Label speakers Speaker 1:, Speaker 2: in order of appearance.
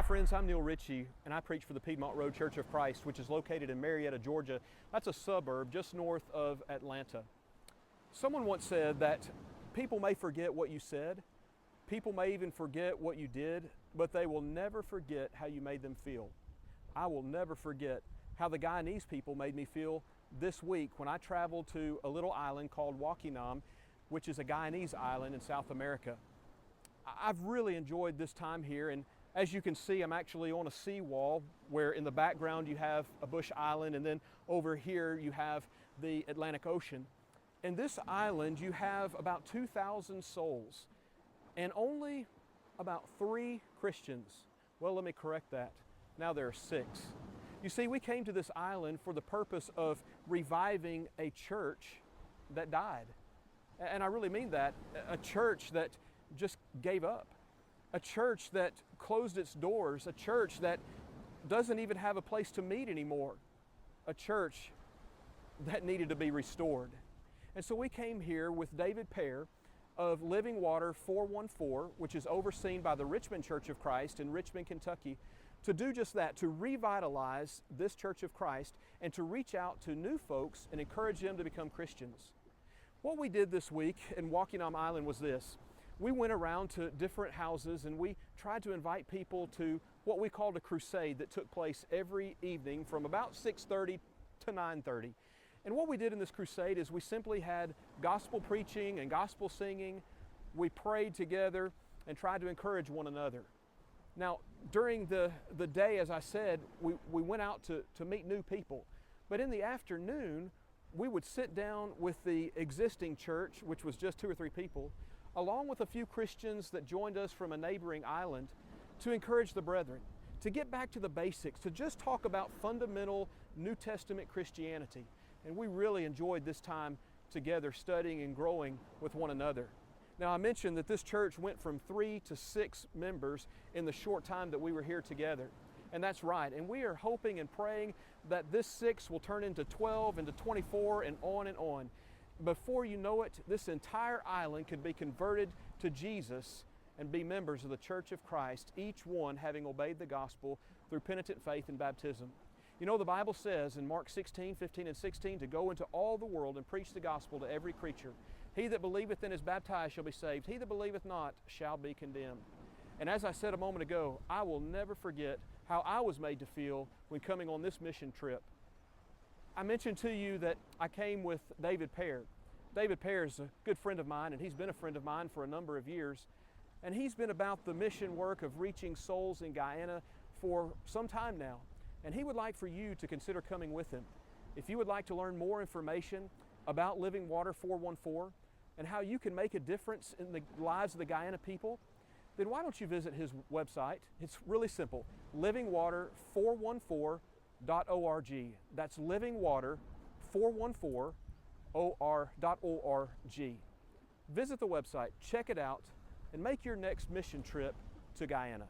Speaker 1: friends, I'm Richey, and I preach for the Piedmont Church of Christ, which is located in Marietta, Georgia. That's a suburb just north of Atlanta. Someone once said that people may forget what you said, people may even forget what you did, but they will never forget how you made them feel. I will never forget how the Guyanese people made me feel this week when I traveled to a little island called Wakenaam, which is a Guyanese island in South America. I've really enjoyed this time here, and as you can see, I'm actually on a seawall where in the background you have a bush island, and then over here you have the Atlantic Ocean. In this island you have about 2,000 souls and only about 3 Christians. Well, let me correct that. Now there are 6. You see, we came to this island for the purpose of reviving a church that died. And I really mean that. A church that just gave up. A church that closed its doors. A church that doesn't even have a place to meet anymore. A church that needed to be restored. And so we came here with David Paher of Living Water 414, which is overseen by the Richmond Church of Christ in Richmond, Kentucky, to do just that, to revitalize this Church of Christ and to reach out to new folks and encourage them to become Christians. What we did this week in Wakenaam Island was this. We went around to different houses and we tried to invite people to what we called a crusade that took place every evening from about 6:30 to 9:30. And what we did in this crusade is we simply had gospel preaching and gospel singing. We prayed together and tried to encourage one another. Now, during the day, as I said, we went out to meet new people. But in the afternoon, we would sit down with the existing church, which was just 2 or 3 people, along with a few Christians that joined us from a neighboring island, to encourage the brethren, to get back to the basics, to just talk about fundamental New Testament Christianity. And we really enjoyed this time together studying and growing with one another. Now, I mentioned that this church went from 3 to 6 members in the short time that we were here together. And that's right. And we are hoping and praying that this 6 will turn into 12, into 24, and on and on. Before you know it, this entire island could be converted to Jesus and be members of the Church of Christ, each one having obeyed the gospel through penitent faith and baptism. You know, the Bible says in Mark 16:15 and 16 to go into all the world and preach the gospel to every creature. He that believeth and is baptized shall be saved. He that believeth not shall be condemned. And as I said a moment ago, I will never forget how I was made to feel when coming on this mission trip. I mentioned to you that I came with David Paher. David Paher is a good friend of mine, and he's been a friend of mine for a number of years. And he's been about the mission work of reaching souls in Guyana for some time now. And he would like for you to consider coming with him. If you would like to learn more information about Living Water 414 and how you can make a difference in the lives of the Guyana people, then why don't you visit his website? It's really simple, livingwater414.org. That's livingwater414.org. Visit the website, check it out, and make your next mission trip to Guyana.